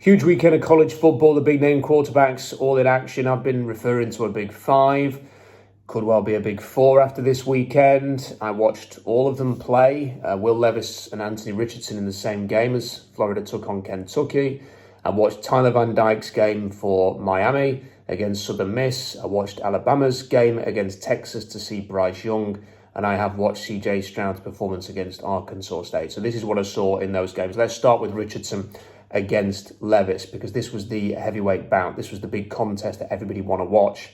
Huge weekend of college football, the big name quarterbacks all in action. I've been referring to a big five. Could well be a big four after this weekend. I watched all of them play. Will Levis and Anthony Richardson in the same game as Florida took on Kentucky. I watched Tyler Van Dyke's game for Miami against Southern Miss. I watched Alabama's game against Texas to see Bryce Young. And I have watched C.J. Stroud's performance against Arkansas State. So this is what I saw in those games. Let's start with Richardson against Levis, because this was the heavyweight bout. This was the big contest that everybody want to watch.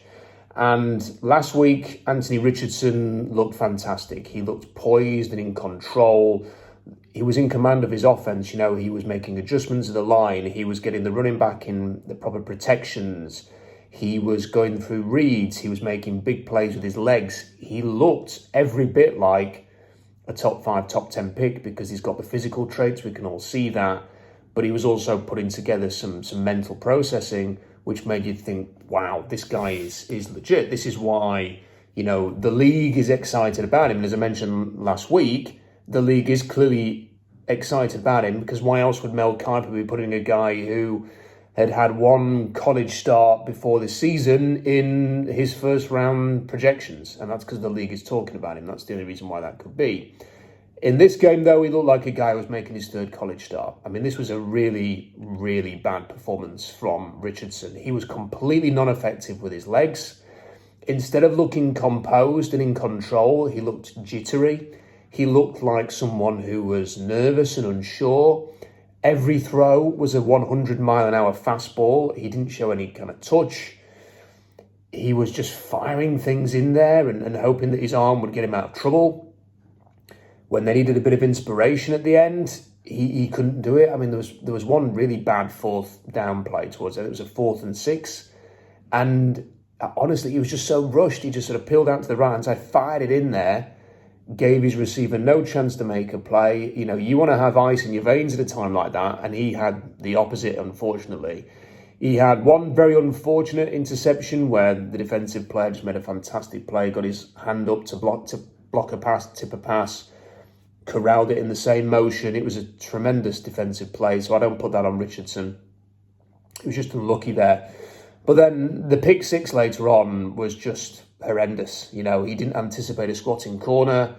And last week, Anthony Richardson looked fantastic. He looked poised and in control. He was in command of his offense. You know, he was making adjustments of the line. He was getting the running back in the proper protections. He was going through reads. He was making big plays with his legs. He looked every bit like a top 5, top 10 pick because he's got the physical traits. We can all see that. But he was also putting together some mental processing, which made you think, wow, this guy is legit. This is why, you know, the league is excited about him. And as I mentioned last week, the league is clearly excited about him, because why else would Mel Kiper be putting a guy who had one college start before this season in his first round projections? And that's because the league is talking about him. That's the only reason why that could be. In this game, though, he looked like a guy who was making his third college start. I mean, this was a really, really bad performance from Richardson. He was completely non-effective with his legs. Instead of looking composed and in control, he looked jittery. He looked like someone who was nervous and unsure. Every throw was a 100-mile-an-hour fastball. He didn't show any kind of touch. He was just firing things in there and hoping that his arm would get him out of trouble. When they needed a bit of inspiration at the end, he couldn't do it. I mean, there was one really bad fourth down play towards it. It was a 4th and 6. And honestly, he was just so rushed. He just sort of peeled out to the right hand side, fired it in there, gave his receiver no chance to make a play. You know, you want to have ice in your veins at a time like that. And he had the opposite, unfortunately. He had one very unfortunate interception where the defensive player just made a fantastic play, got his hand up to block a pass, tip a pass, corralled it in the same motion. It was a tremendous defensive play, so I don't put that on Richardson. He was just unlucky there. But then the pick 6 later on was just horrendous. You know, he didn't anticipate a squatting corner.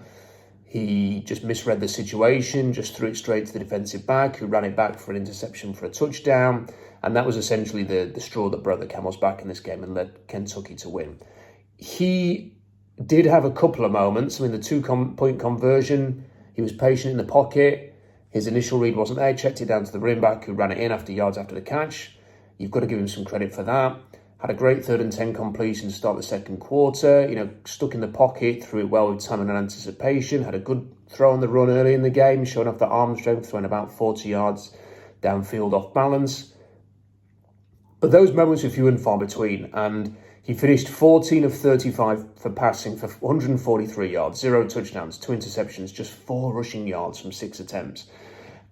He just misread the situation, just threw it straight to the defensive back, who ran it back for an interception for a touchdown. And that was essentially the straw that broke the camel's back in this game and led Kentucky to win. He did have a couple of moments. I mean, the 2-point conversion, he was patient in the pocket. His initial read wasn't there. Checked it down to the running back, who ran it in after yards after the catch. You've got to give him some credit for that. Had a great 3rd and 10 completion to start the second quarter. You know, stuck in the pocket, threw it well with time and anticipation. Had a good throw on the run early in the game, showing off the arm strength, throwing about 40 yards downfield off balance. But those moments were few and far between. And he finished 14 of 35 for passing for 143 yards, 0 touchdowns, 2 interceptions, just 4 rushing yards from 6 attempts.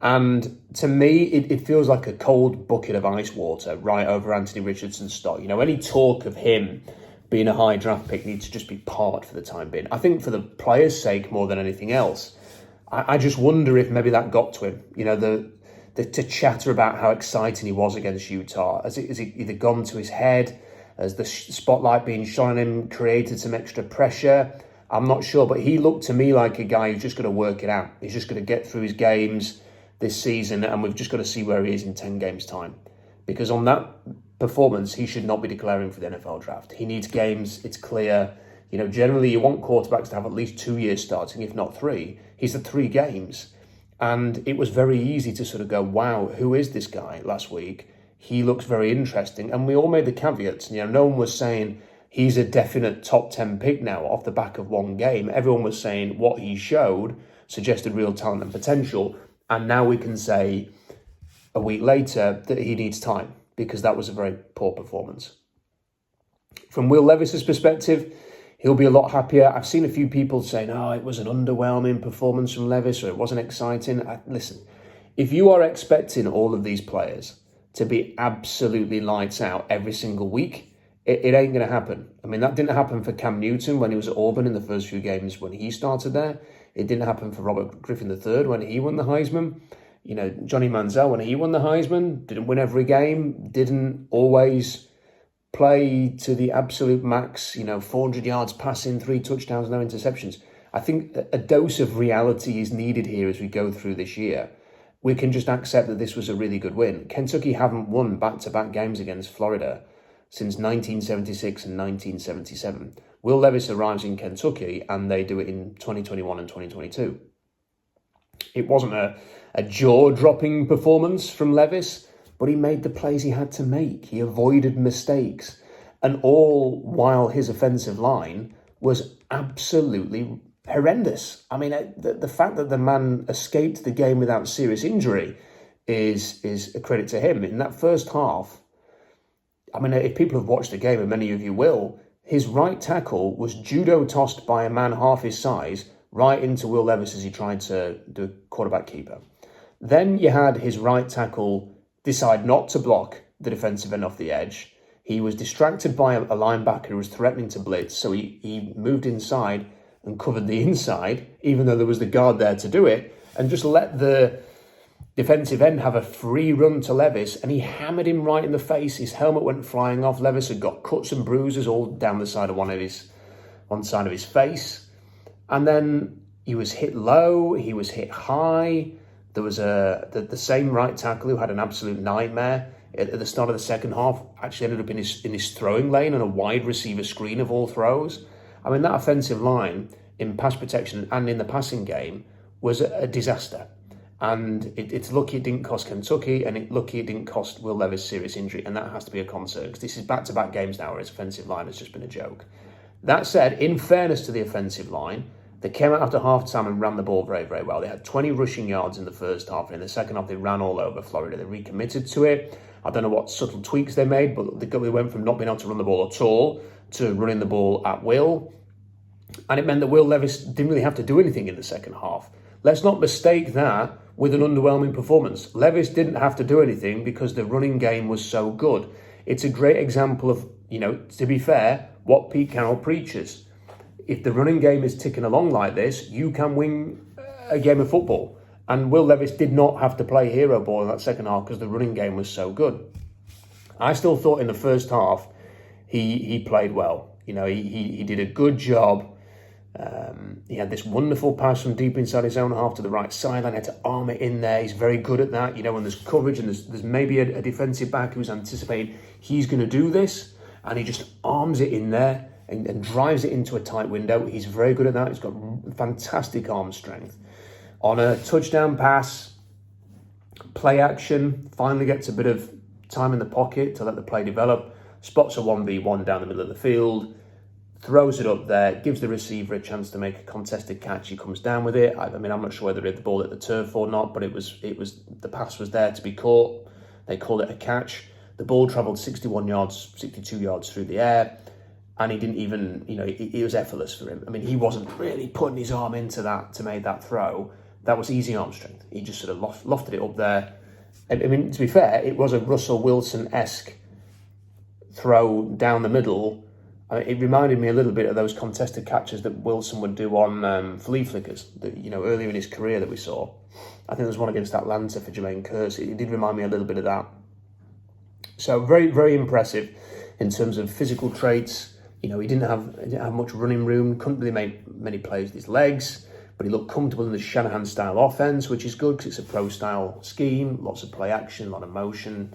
And to me, it feels like a cold bucket of ice water right over Anthony Richardson's stock. You know, any talk of him being a high draft pick needs to just be parked for the time being. I think for the player's sake more than anything else. I just wonder if maybe that got to him. You know, the chatter about how exciting he was against Utah. Has it either gone to his head? As the spotlight being shone on him created some extra pressure? I'm not sure, but he looked to me like a guy who's just going to work it out. He's just going to get through his games this season, and we've just got to see where he is in 10 games' time. Because on that performance, he should not be declaring for the NFL draft. He needs games, it's clear. You know, generally you want quarterbacks to have at least 2 years starting, if not 3. He's had 3 games. And it was very easy to sort of go, wow, who is this guy last week? He looks very interesting. And we all made the caveats. You know, no one was saying he's a definite top 10 pick now off the back of one game. Everyone was saying what he showed suggested real talent and potential. And now we can say a week later that he needs time, because that was a very poor performance. From Will Levis's perspective, he'll be a lot happier. I've seen a few people saying, oh, it was an underwhelming performance from Levis, or it wasn't exciting. Listen, if you are expecting all of these players to be absolutely lights out every single week, it ain't going to happen. I mean, that didn't happen for Cam Newton when he was at Auburn in the first few games when he started there. It didn't happen for Robert Griffin III when he won the Heisman. Johnny Manziel, when he won the Heisman, didn't win every game, didn't always play to the absolute max, 400 yards passing, 3 touchdowns, no interceptions. I think a dose of reality is needed here as we go through this year. We can just accept that this was a really good win. Kentucky haven't won back-to-back games against Florida since 1976 and 1977. Will Levis arrives in Kentucky and they do it in 2021 and 2022. It wasn't a jaw-dropping performance from Levis, but he made the plays he had to make. He avoided mistakes. And all while his offensive line was absolutely horrendous. I mean, the fact that the man escaped the game without serious injury is a credit to him. In that first half, I mean, if people have watched the game, and many of you will, his right tackle was judo tossed by a man half his size right into Will Levis as he tried to do a quarterback keeper. Then you had his right tackle decide not to block the defensive end off the edge. He was distracted by a linebacker who was threatening to blitz, so he moved inside and covered the inside, even though there was the guard there to do it, and just let the defensive end have a free run to Levis, and he hammered him right in the face. His helmet went flying off. Levis had got cuts and bruises all down the side of one side of his face. And then he was hit low, he was hit high. There was the same right tackle who had an absolute nightmare at the start of the second half, actually ended up in his throwing lane on a wide receiver screen of all throws. I mean, that offensive line in pass protection and in the passing game was a disaster. And it's lucky it didn't cost Kentucky, and it's lucky it didn't cost Will Levis serious injury, and that has to be a concern, because this is back-to-back games now where his offensive line has just been a joke. That said, in fairness to the offensive line, they came out after half-time and ran the ball very, very well. They had 20 rushing yards in the first half, and in the second half they ran all over Florida. They recommitted to it. I don't know what subtle tweaks they made, but they went from not being able to run the ball at all to running the ball at will. And it meant that Will Levis didn't really have to do anything in the second half. Let's not mistake that with an underwhelming performance. Levis didn't have to do anything because the running game was so good. It's a great example of, to be fair, what Pete Carroll preaches. If the running game is ticking along like this, you can win a game of football. And Will Levis did not have to play hero ball in that second half because the running game was so good. I still thought in the first half he played well. He did a good job. He had this wonderful pass from deep inside his own half to the right sideline. He had to arm it in there. He's very good at that. When there's coverage and there's maybe a defensive back who's anticipating he's going to do this, and he just arms it in there and drives it into a tight window. He's very good at that. He's got fantastic arm strength. On a touchdown pass, play action, finally gets a bit of time in the pocket to let the play develop, spots a 1v1 down the middle of the field, throws it up there, gives the receiver a chance to make a contested catch. He comes down with it. I'm not sure whether he had the ball at the turf or not, but it was the pass was there to be caught. They called it a catch. The ball travelled 62 yards through the air, and he didn't even, it was effortless for him. I mean, he wasn't really putting his arm into that to make that throw. That was easy arm strength. He just sort of lofted it up there. I mean, to be fair, it was a Russell Wilson-esque throw down the middle. It reminded me a little bit of those contested catches that Wilson would do on flea flickers, earlier in his career that we saw. I think there was one against Atlanta for Jermaine Kearse. It did remind me a little bit of that. So very, very impressive in terms of physical traits. He didn't have much running room, couldn't really make many plays with his legs, but he looked comfortable in the Shanahan-style offense, which is good because it's a pro-style scheme, lots of play action, a lot of motion.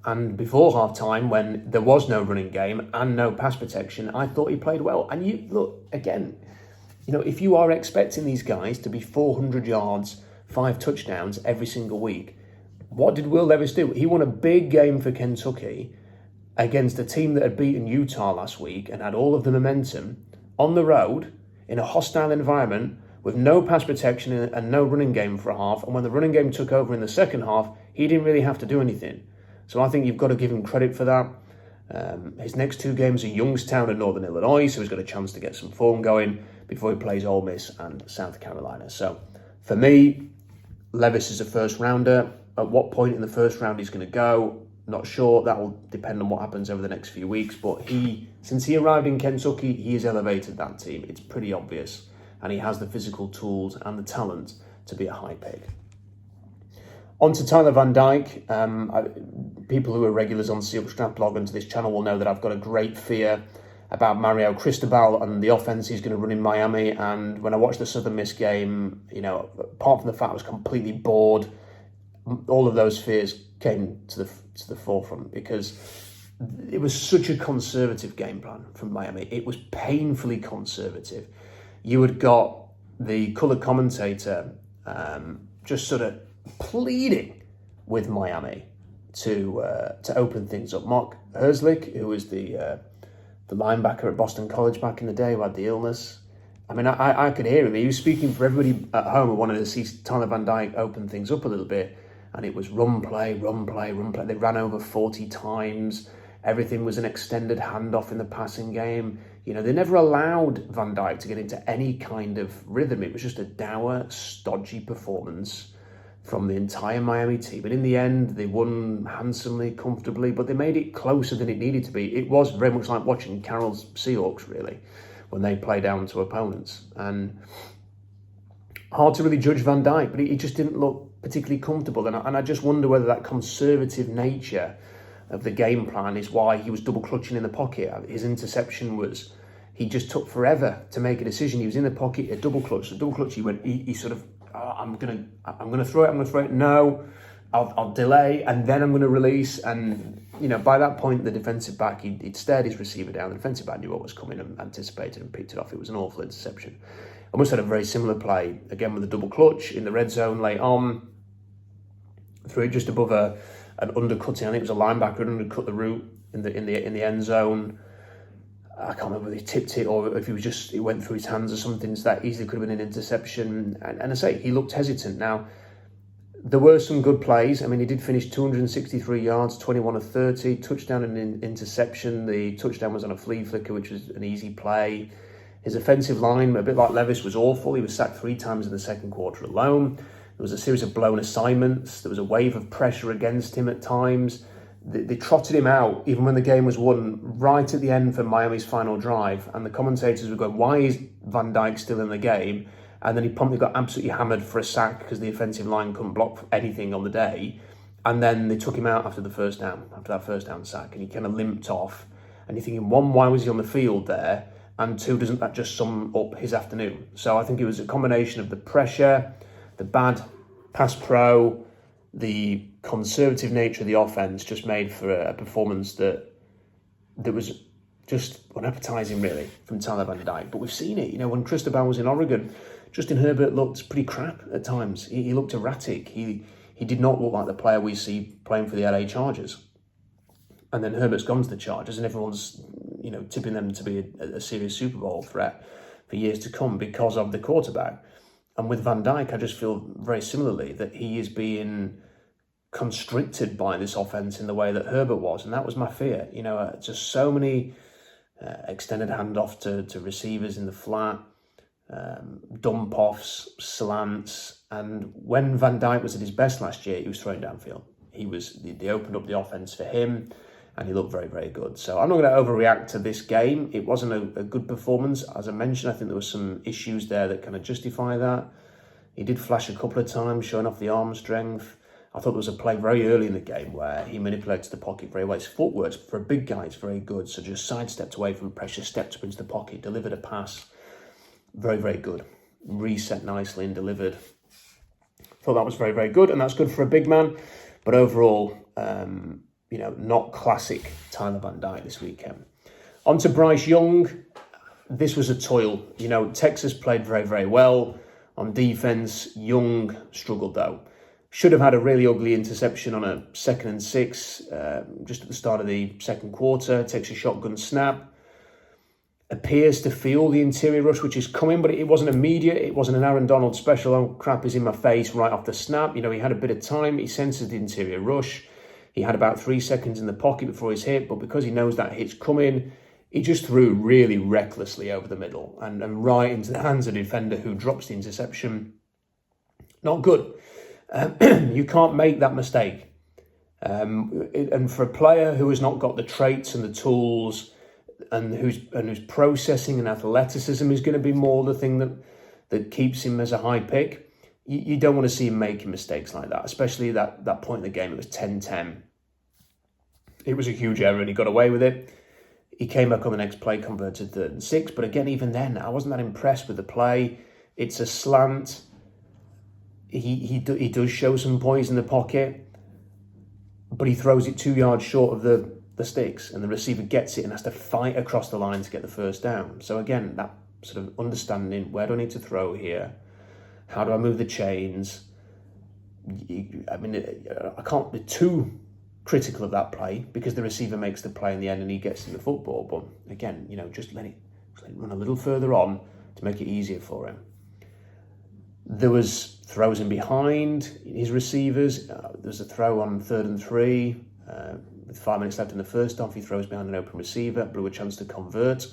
And before half-time, when there was no running game and no pass protection, I thought he played well. And you look, again, if you are expecting these guys to be 400 yards, 5 touchdowns every single week, what did Will Levis do? He won a big game for Kentucky against a team that had beaten Utah last week and had all of the momentum on the road in a hostile environment with no pass protection and no running game for a half. And when the running game took over in the second half, he didn't really have to do anything. So I think you've got to give him credit for that. His next 2 games are Youngstown and Northern Illinois, so he's got a chance to get some form going before he plays Ole Miss and South Carolina. So for me, Levis is a first rounder. At what point in the first round he's going to go, not sure. That will depend on what happens over the next few weeks. But since he arrived in Kentucky, he has elevated that team. It's pretty obvious. And he has the physical tools and the talent to be a high pick. On to Tyler Van Dyke. People who are regulars on Seahawks Draft Blog and to this channel will know that I've got a great fear about Mario Cristobal and the offense he's going to run in Miami. And when I watched the Southern Miss game, apart from the fact I was completely bored, all of those fears came to the forefront because it was such a conservative game plan from Miami. It was painfully conservative. You had got the colour commentator just sort of pleading with Miami to open things up. Mark Herzlich, who was the linebacker at Boston College back in the day, who had the illness. I mean, I could hear him. He was speaking for everybody at home who wanted to see Tyler Van Dyke open things up a little bit. And it was run play, run play, run play. They ran over 40 times. Everything was an extended handoff in the passing game. They never allowed Van Dyke to get into any kind of rhythm. It was just a dour, stodgy performance from the entire Miami team. And in the end, they won handsomely, comfortably, but they made it closer than it needed to be. It was very much like watching Carroll's Seahawks, really, when they play down to opponents. And hard to really judge Van Dyke, but he just didn't look particularly comfortable. And I just wonder whether that conservative nature of the game plan is why he was double clutching in the pocket. His interception was, he just took forever to make a decision. He was in the pocket, a double clutch. He sort of, I'm gonna throw it. No, I'll delay, and then I'm going to release. And by that point, the defensive back, he'd stared his receiver down. The defensive back knew what was coming and anticipated and picked it off. It was an awful interception. Almost had a very similar play again with a double clutch in the red zone late on. Threw it just above an undercutting. I think it was a linebacker who undercut the route in the end zone. I can't remember whether he tipped it or if it went through his hands or something. So that easily could have been an interception. And I say he looked hesitant. Now there were some good plays. I mean, he did finish 263 yards, 21 of 30, touchdown and interception. The touchdown was on a flea flicker, which was an easy play. His offensive line, a bit like Levis, was awful. He was sacked 3 times in the second quarter alone. There was a series of blown assignments. There was a wave of pressure against him at times. They trotted him out, even when the game was won, right at the end for Miami's final drive. And the commentators were going, why is Van Dyke still in the game? And then he promptly got absolutely hammered for a sack because the offensive line couldn't block anything on the day. And then they took him out after that first down sack. And he kind of limped off. And you're thinking, one, why was he on the field there? And 2, doesn't that just sum up his afternoon? So I think it was a combination of the pressure, the bad pass pro, the conservative nature of the offense just made for a performance that was just unappetizing, really, from Tyler Van Dyke. But we've seen it. When Cristobal was in Oregon, Justin Herbert looked pretty crap at times. He looked erratic. He did not look like the player we see playing for the LA Chargers. And then Herbert's gone to the Chargers, and everyone's tipping them to be a serious Super Bowl threat for years to come because of the quarterback. And with Van Dyke, I just feel very similarly that he is being constricted by this offense in the way that Herbert was. And that was my fear. Just so many extended handoff to receivers in the flat, dump offs, slants. And when Van Dyke was at his best last year, he was throwing downfield. They opened up the offense for him, and he looked very, very good. So I'm not going to overreact to this game. It wasn't a good performance. As I mentioned, I think there were some issues there that kind of justify that. He did flash a couple of times, showing off the arm strength. I thought there was a play very early in the game where he manipulated the pocket very well. His footwork, for a big guy, is very good. So just sidestepped away from pressure, stepped up into the pocket, delivered a pass. Very, very good. Reset nicely and delivered. Thought that was very, very good. And that's good for a big man. But overall, not classic Tyler Van Dyke this weekend. On to Bryce Young. This was a toil. Texas played very, very well on defense. Young struggled, though. Should have had a really ugly interception on a 2nd and 6 just at the start of the second quarter. Takes a shotgun snap. Appears to feel the interior rush, which is coming, but it wasn't immediate. It wasn't an Aaron Donald special, oh crap is in my face right off the snap. He had a bit of time. He senses the interior rush. He had about 3 seconds in the pocket before his hit, but because he knows that hit's coming, he just threw really recklessly over the middle and right into the hands of the defender who drops the interception. Not good. You can't make that mistake. And for a player who has not got the traits and the tools and whose processing and athleticism is going to be more the thing that keeps him as a high pick, you don't want to see him making mistakes like that, especially that point in the game. It was 10-10. It was a huge error and he got away with it. He came back on the next play, converted 3rd and 6. But again, even then, I wasn't that impressed with the play. It's a slant. He does show some poise in the pocket, but he throws it 2 yards short of the sticks, and the receiver gets it and has to fight across the line to get the first down. So again, that sort of understanding, where do I need to throw here? How do I move the chains? I mean, I can't be too critical of that play because the receiver makes the play in the end and he gets in the football. But again, just let it run a little further on to make it easier for him. There was throws in behind his receivers. There was a throw on 3rd and 3. With 5 minutes left in the first half, he throws behind an open receiver, blew a chance to convert.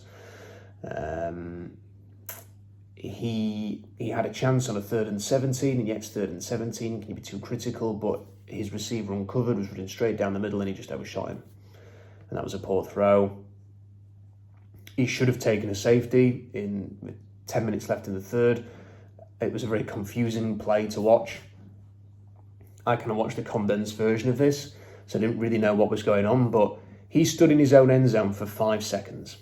He had a chance on a 3rd and 17, and yet it's 3rd and 17. Can you be too critical? But his receiver uncovered, was running straight down the middle, and he just overshot him. And that was a poor throw. He should have taken a safety with 10 minutes left in the third. It was a very confusing play to watch. I kind of watched the condensed version of this, so I didn't really know what was going on, but he stood in his own end zone for 5 seconds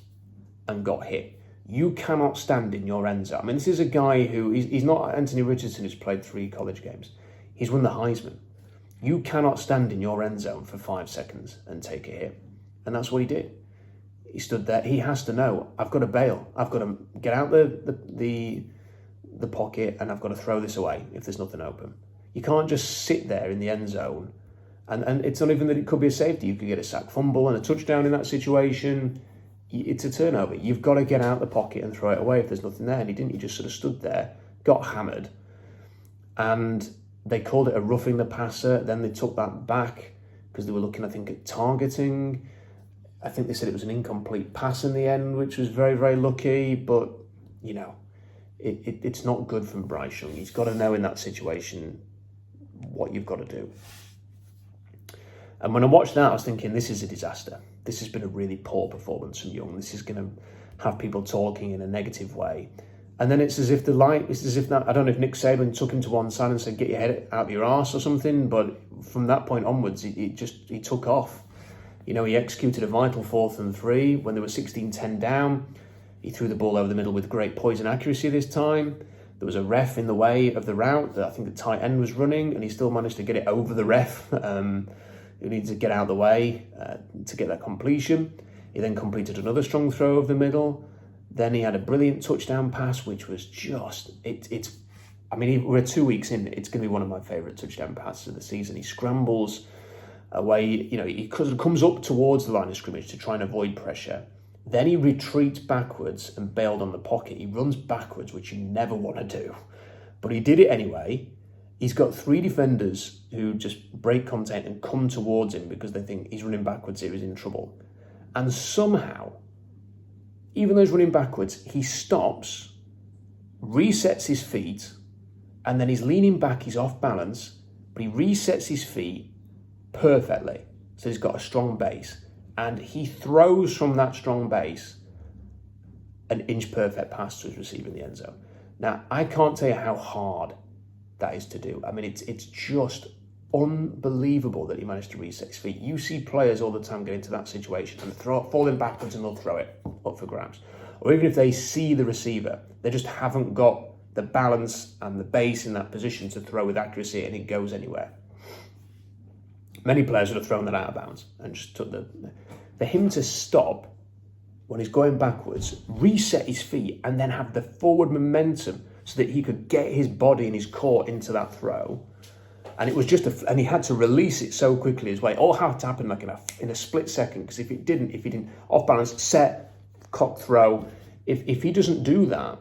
and got hit. You cannot stand in your end zone. I mean, this is a guy who, he's not Anthony Richardson who's played 3 college games. He's won the Heisman. You cannot stand in your end zone for 5 seconds and take a hit. And that's what he did. He stood there. He has to know, I've got to bail. I've got to get out the pocket and I've got to throw this away if there's nothing open. You can't just sit there in the end zone. And it's not even that it could be a safety. You could get a sack fumble and a touchdown in that situation. It's a turnover. You've got to get out the pocket and throw it away if there's nothing there. And he didn't. He just sort of stood there, got hammered. And they called it a roughing the passer. Then they took that back because they were looking, I think, at targeting. I think they said it was an incomplete pass in the end, which was very, very lucky. But, you know, it's not good from Bryce Young. He's got to know in that situation what you've got to do. And when I watched that, I was thinking, this is a disaster. This has been a really poor performance from Young. This is going to have people talking in a negative way. And then it's as if I don't know if Nick Saban took him to one side and said, get your head out of your arse or something. But from that point onwards, he took off. You know, he executed a vital 4th and 3 when they were 16-10 down. He threw the ball over the middle with great poise and accuracy this time. There was a ref in the way of the route that I think the tight end was running, and he still managed to get it over the ref. Who needed to get out of the way to get that completion. He then completed another strong throw over the middle. Then he had a brilliant touchdown pass, which was just, we're 2 weeks in. It's going to be one of my favourite touchdown passes of the season. He scrambles away, he comes up towards the line of scrimmage to try and avoid pressure. Then he retreats backwards and bailed on the pocket. He runs backwards, which you never want to do. But he did it anyway. He's got 3 defenders who just break contact and come towards him because they think he's running backwards here, he's in trouble. And somehow, even though he's running backwards, he stops, resets his feet, and then he's leaning back, he's off balance, but he resets his feet perfectly. So he's got a strong base. And he throws from that strong base an inch-perfect pass to his receiver in the end zone. Now, I can't tell you how hard that is to do. I mean, it's just unbelievable that he managed to reset his feet. You see players all the time get into that situation and falling backwards and they'll throw it up for grabs. Or even if they see the receiver, they just haven't got the balance and the base in that position to throw with accuracy and it goes anywhere. Many players would have thrown that out of bounds and just took for him to stop when he's going backwards, reset his feet and then have the forward momentum so that he could get his body and his core into that throw. And it was and he had to release it so quickly as well. It all had to happen like in a split second, because if he didn't, off balance, set, cock throw, if he doesn't do that,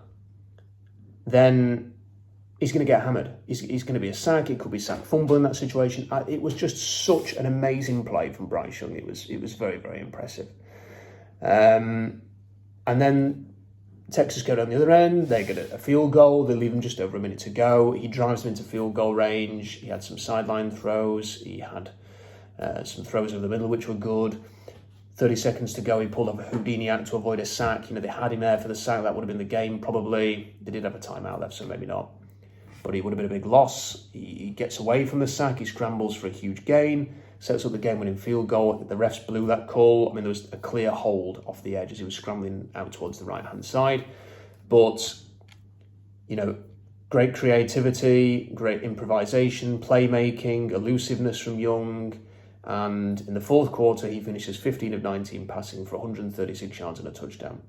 then he's going to get hammered. He's going to be a sack. It could be sack fumble in that situation. It was just such an amazing play from Bryce Young. It was very, very impressive. And then Texas go down the other end. They get a field goal. They leave him just over a minute to go. He drives them into field goal range. He had some sideline throws. He had some throws over the middle, which were good. 30 seconds to go. He pulled up a Houdini out to avoid a sack. They had him there for the sack. That would have been the game, probably. They did have a timeout left, so maybe not. but it would have been a big loss. He gets away from the sack, he scrambles for a huge gain, sets up the game-winning field goal. The refs blew that call. I mean, there was a clear hold off the edge as he was scrambling out towards the right-hand side. But, great creativity, great improvisation, playmaking, elusiveness from Young. And in the fourth quarter, he finishes 15 of 19 passing for 136 yards and a touchdown.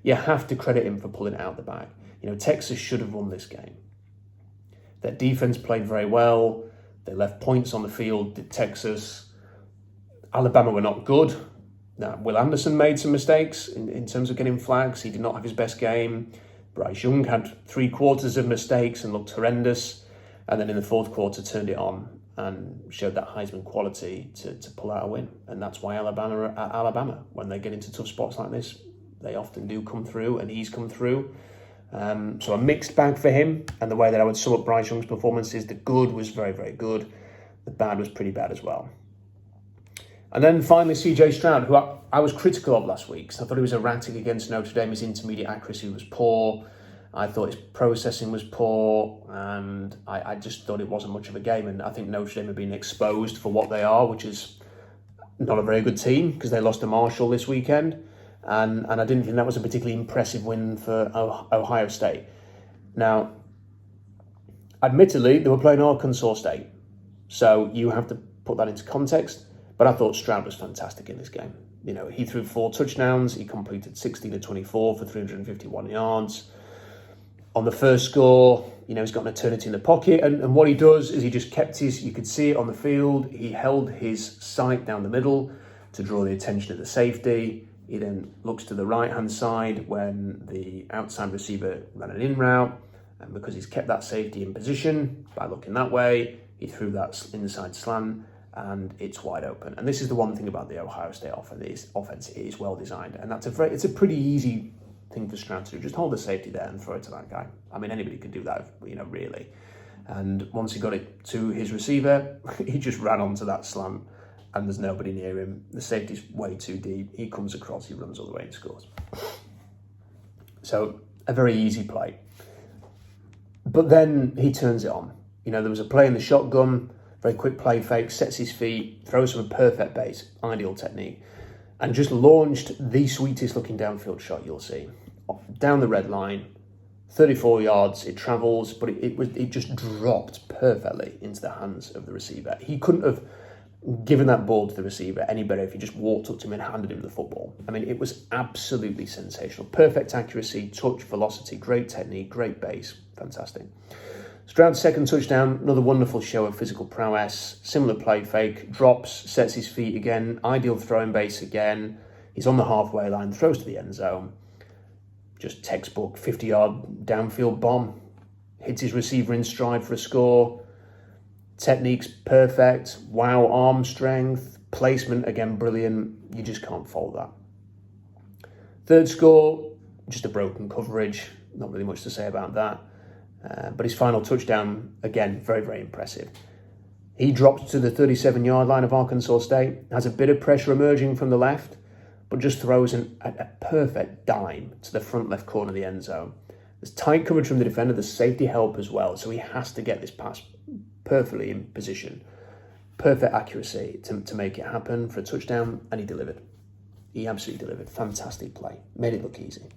You have to credit him for pulling it out the bag. Texas should have won this game. Their defense played very well. They left points on the field, did Texas. Alabama were not good. Now, Will Anderson made some mistakes in terms of getting flags. He did not have his best game. Bryce Young had 3 quarters of mistakes and looked horrendous. And then in the fourth quarter, turned it on and showed that Heisman quality to pull out a win. And that's why Alabama are at Alabama. When they get into tough spots like this, they often do come through, and he's come through. So a mixed bag for him. And the way that I would sum up Bryce Young's performance is the good was very, very good. The bad was pretty bad as well. And then finally, C.J. Stroud, who I was critical of last week. So I thought he was erratic against Notre Dame. His intermediate accuracy was poor. I thought his processing was poor, and I just thought it wasn't much of a game. And I think Notre Dame have been exposed for what they are, which is not a very good team because they lost to Marshall this weekend. And I didn't think that was a particularly impressive win for Ohio State. Now, admittedly, they were playing Arkansas State, so you have to put that into context. But I thought Stroud was fantastic in this game. He threw 4 touchdowns. He completed 16 of 24 for 351 yards. On the first score, he's got an eternity in the pocket. And what he does is he just kept you could see it on the field. He held his sight down the middle to draw the attention of the safety. He then looks to the right-hand side when the outside receiver ran an in route. And because he's kept that safety in position by looking that way, he threw that inside slant and it's wide open. And this is the one thing about the Ohio State offense. It is well designed. And it's a pretty easy thing for Stroud to do. Just hold the safety there and throw it to that guy. I mean, anybody could do that, really. And once he got it to his receiver, he just ran onto that slant and there's nobody near him. The safety's way too deep. He comes across, he runs all the way and scores. So, a very easy play. But then he turns it on. There was a play in the shotgun, very quick play fake, sets his feet, throws from a perfect base, ideal technique, and just launched the sweetest looking downfield shot you'll see. Down the red line, 34 yards, it travels, but it just dropped perfectly into the hands of the receiver. He couldn't have given that ball to the receiver any better if he just walked up to him and handed him the football. I mean, it was absolutely sensational. Perfect accuracy, touch, velocity, great technique, great base, fantastic. Stroud's second touchdown, another wonderful show of physical prowess. Similar play fake, drops, sets his feet again, ideal throwing base again. He's on the halfway line, throws to the end zone. Just textbook 50-yard downfield bomb. Hits his receiver in stride for a score. Technique's perfect. Wow, arm strength. Placement, again, brilliant. You just can't fault that. Third score, just a broken coverage. Not really much to say about that. But his final touchdown, again, very, very impressive. He drops to the 37-yard line of Arkansas State, has a bit of pressure emerging from the left, but just throws a perfect dime to the front left corner of the end zone. There's tight coverage from the defender, there's safety help as well, so he has to get this pass perfectly in position. Perfect accuracy to make it happen for a touchdown, and he delivered. He absolutely delivered. Fantastic play. Made it look easy.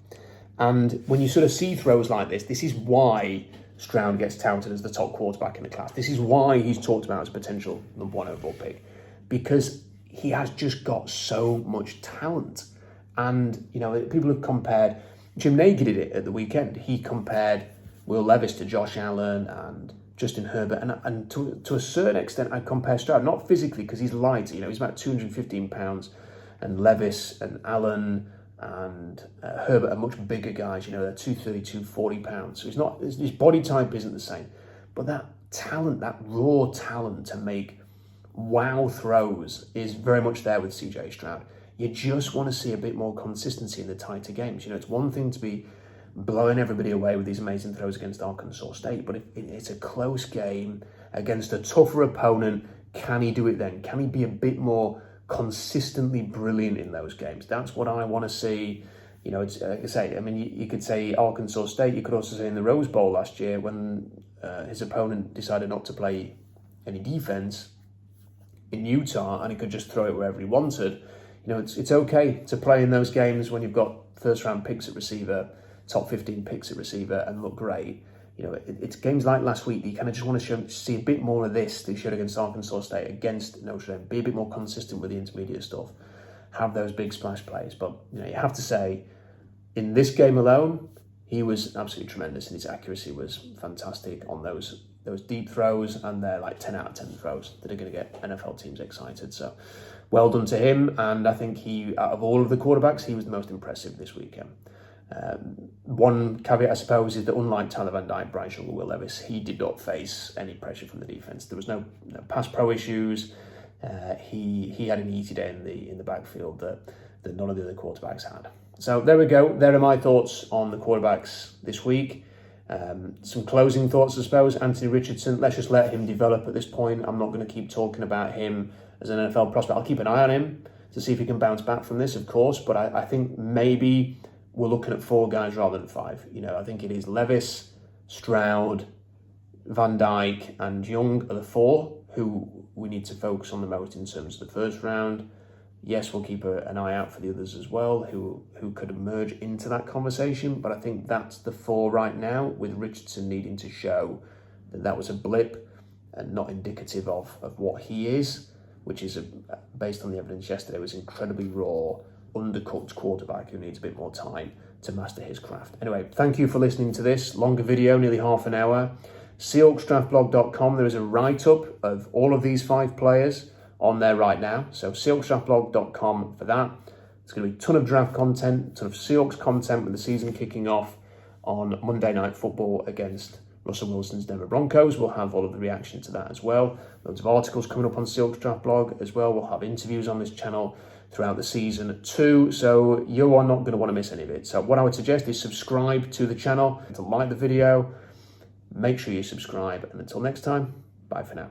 And when you sort of see throws like this is why Stroud gets touted as the top quarterback in the class. This is why he's talked about as potential number 1 overall pick. Because he has just got so much talent. And, people have compared, Jim Nagy did it at the weekend. He compared Will Levis to Josh Allen and Justin Herbert. And to a certain extent, I compare Stroud, not physically because he's light, he's about 215 pounds. And Levis and Allen and Herbert are much bigger guys, they're 230, 240 pounds. So his body type isn't the same. But that talent, that raw talent to make wow throws is very much there with C.J. Stroud. You just want to see a bit more consistency in the tighter games. It's one thing to be blowing everybody away with these amazing throws against Arkansas State, but if it's a close game against a tougher opponent, can he do it then? Can he be a bit more consistently brilliant in those games? That's what I want to see. It's like I say, you could say Arkansas State. You could also say in the Rose Bowl last year when his opponent decided not to play any defense in Utah and he could just throw it wherever he wanted. You know, it's okay to play in those games when you've got first-round picks at receiver, top 15 picks at receiver, and look great. You know, it's games like last week that you kind of just want to see a bit more of this that you showed against Arkansas State, against Notre Dame. Be a bit more consistent with the intermediate stuff. Have those big splash plays. But, you know, you have to say, in this game alone, he was absolutely tremendous, and his accuracy was fantastic on those deep throws, and they're like 10 out of 10 throws that are going to get NFL teams excited. So well done to him, and I think he, out of all of the quarterbacks, he was the most impressive this weekend. One caveat, I suppose, is that unlike Tyler Van Dyke, Bryce Young, and Will Levis, he did not face any pressure from the defense. There was no pass pro issues. He had an easy day in the backfield that none of the other quarterbacks had. So there we go. There are my thoughts on the quarterbacks this week. Some closing thoughts, I suppose. Anthony Richardson, let's just let him develop at this point. I'm not going to keep talking about him as an NFL prospect. I'll keep an eye on him to see if he can bounce back from this, of course. But I think maybe we're looking at 4 guys rather than 5. You know, I think it is Levis, Stroud, Van Dyke, and Young are the 4 who we need to focus on the most in terms of the first round. Yes, we'll keep an eye out for the others as well, who could emerge into that conversation. But I think that's the 4 right now, with Richardson needing to show that was a blip and not indicative of what he is, which is, based on the evidence yesterday, was incredibly raw, undercooked quarterback who needs a bit more time to master his craft. Anyway, thank you for listening to this longer video, nearly half an hour. SeahawksDraftBlog.com, there is a write-up of all of these 5 players on there right now. So SeahawksDraftBlog.com for that. It's going to be a ton of draft content, a ton of Seahawks content with the season kicking off on Monday Night Football against Russell Wilson's Denver Broncos. We'll have all of the reaction to that as well. Loads of articles coming up on Seahawks Draft Blog as well. We'll have interviews on this channel throughout the season too. So you are not going to want to miss any of it. So what I would suggest is subscribe to the channel, to like the video. Make sure you subscribe. And until next time, bye for now.